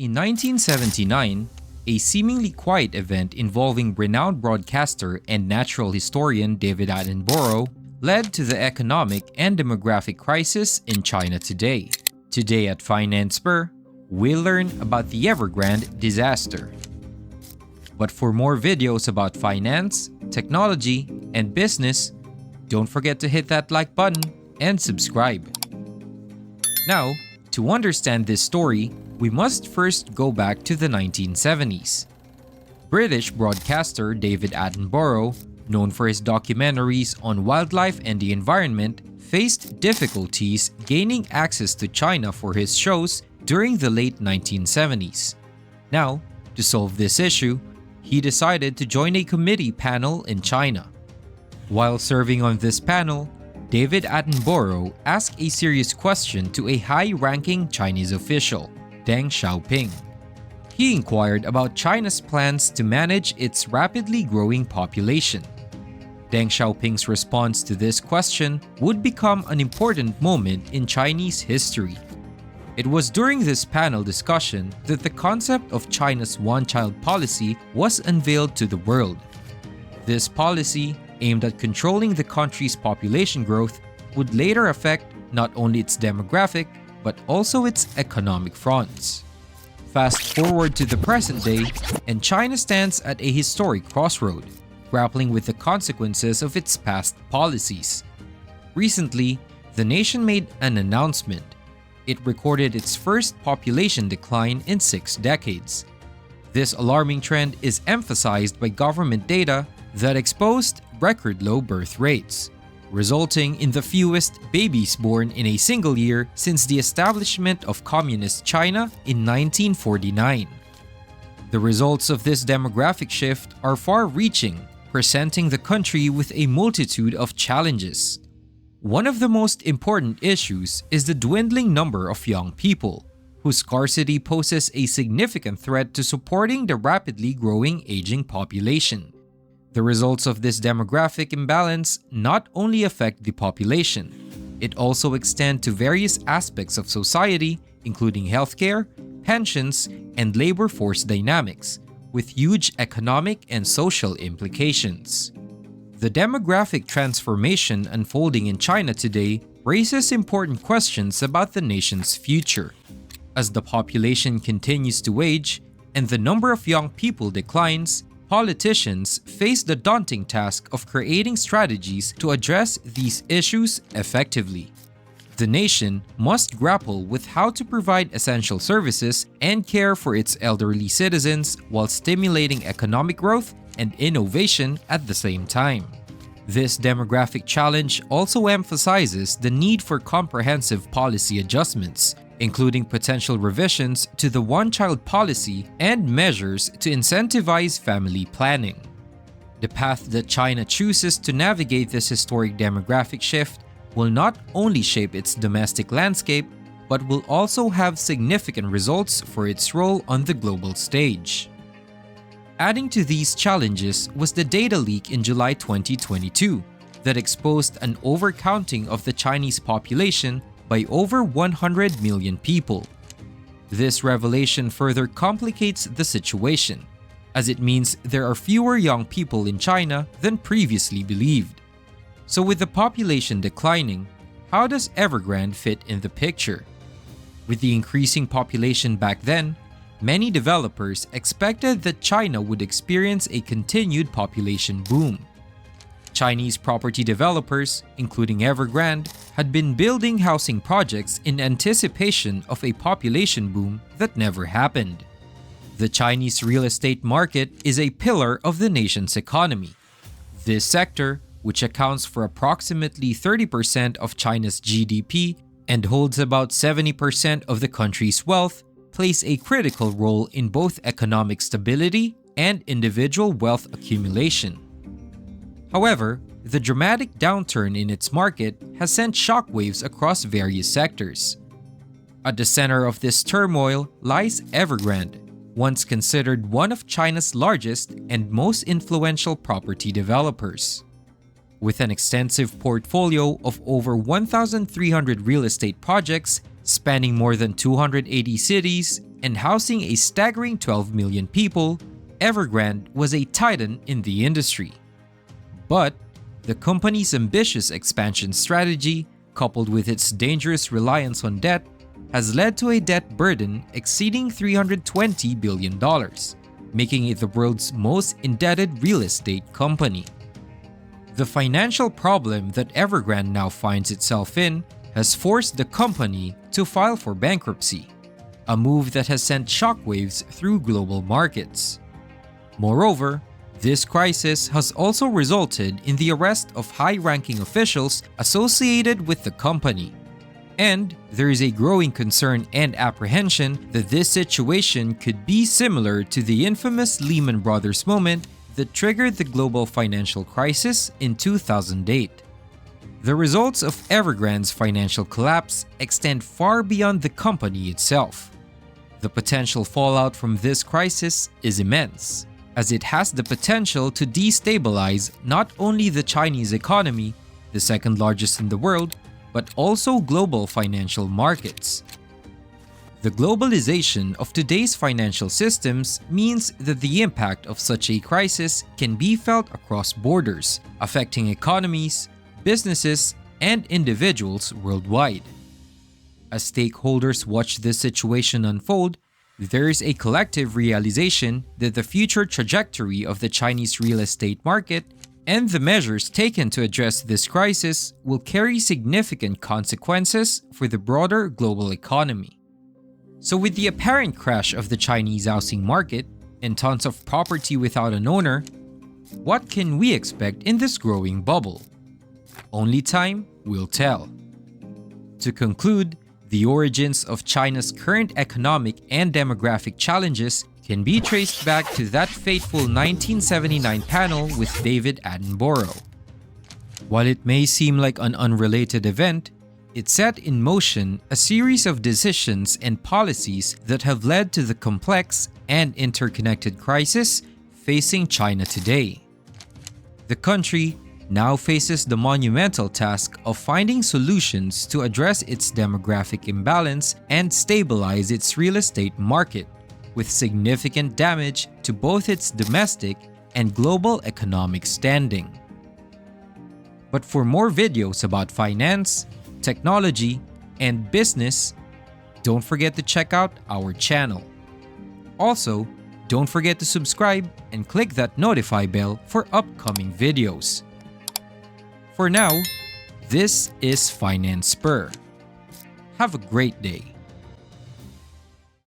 In 1979, a seemingly quiet event involving renowned broadcaster and natural historian David Attenborough led to the economic and demographic crisis in China today. Today at Finance Spur, we'll learn about the Evergrande Disaster. But for more videos about finance, technology, and business, don't forget to hit that like button and subscribe. Now, to understand this story, we must first go back to the 1970s. British broadcaster David Attenborough, known for his documentaries on wildlife and the environment, faced difficulties gaining access to China for his shows during the late 1970s. Now, to solve this issue, he decided to join a committee panel in China. While serving on this panel, David Attenborough asked a serious question to a high-ranking Chinese official, Deng Xiaoping. He inquired about China's plans to manage its rapidly growing population. Deng Xiaoping's response to this question would become an important moment in Chinese history. It was during this panel discussion that the concept of China's one-child policy was unveiled to the world. This policy, aimed at controlling the country's population growth, would later affect not only its demographic, but also its economic fronts. Fast forward to the present day, and China stands at a historic crossroad, grappling with the consequences of its past policies. Recently, the nation made an announcement. It recorded its first population decline in 6 decades. This alarming trend is emphasized by government data that exposed record low birth rates, resulting in the fewest babies born in a single year since the establishment of Communist China in 1949. The results of this demographic shift are far-reaching, presenting the country with a multitude of challenges. One of the most important issues is the dwindling number of young people, whose scarcity poses a significant threat to supporting the rapidly growing aging population. The results of this demographic imbalance not only affect the population, it also extends to various aspects of society, including healthcare, pensions, and labor force dynamics, with huge economic and social implications. The demographic transformation unfolding in China today raises important questions about the nation's future. As the population continues to age and the number of young people declines, politicians face the daunting task of creating strategies to address these issues effectively. The nation must grapple with how to provide essential services and care for its elderly citizens while stimulating economic growth and innovation at the same time. This demographic challenge also emphasizes the need for comprehensive policy adjustments, including potential revisions to the one-child policy and measures to incentivize family planning. The path that China chooses to navigate this historic demographic shift will not only shape its domestic landscape, but will also have significant results for its role on the global stage. Adding to these challenges was the data leak in July 2022 that exposed an overcounting of the Chinese population by over 100 million people. This revelation further complicates the situation, as it means there are fewer young people in China than previously believed. So with the population declining, how does Evergrande fit in the picture? With the increasing population back then, many developers expected that China would experience a continued population boom. Chinese property developers, including Evergrande, had been building housing projects in anticipation of a population boom that never happened. The Chinese real estate market is a pillar of the nation's economy. This sector, which accounts for approximately 30% of China's GDP and holds about 70% of the country's wealth, plays a critical role in both economic stability and individual wealth accumulation. However, the dramatic downturn in its market has sent shockwaves across various sectors. At the center of this turmoil lies Evergrande, once considered one of China's largest and most influential property developers. With an extensive portfolio of over 1,300 real estate projects spanning more than 280 cities, and housing a staggering 12 million people, Evergrande was a titan in the industry. But the company's ambitious expansion strategy, coupled with its dangerous reliance on debt, has led to a debt burden exceeding $320 billion, making it the world's most indebted real estate company. The financial problem that Evergrande now finds itself in has forced the company to file for bankruptcy, a move that has sent shockwaves through global markets. Moreover, this crisis has also resulted in the arrest of high-ranking officials associated with the company. And there is a growing concern and apprehension that this situation could be similar to the infamous Lehman Brothers moment that triggered the global financial crisis in 2008. The results of Evergrande's financial collapse extend far beyond the company itself. The potential fallout from this crisis is immense, as it has the potential to destabilize not only the Chinese economy, the second largest in the world, but also global financial markets. The globalization of today's financial systems means that the impact of such a crisis can be felt across borders, affecting economies, businesses, and individuals worldwide. As stakeholders watch this situation unfold, there is a collective realization that the future trajectory of the Chinese real estate market and the measures taken to address this crisis will carry significant consequences for the broader global economy. So with the apparent crash of the Chinese housing market and tons of property without an owner, what can we expect in this growing bubble? Only time will tell. To conclude, the origins of China's current economic and demographic challenges can be traced back to that fateful 1979 panel with David Attenborough. While it may seem like an unrelated event, it set in motion a series of decisions and policies that have led to the complex and interconnected crisis facing China today. The country now faces the monumental task of finding solutions to address its demographic imbalance and stabilize its real estate market, with significant damage to both its domestic and global economic standing. But for more videos about finance, technology, and business, don't forget to check out our channel. Also, don't forget to subscribe and click that notify bell for upcoming videos. For now, this is Finance Spur. Have a great day.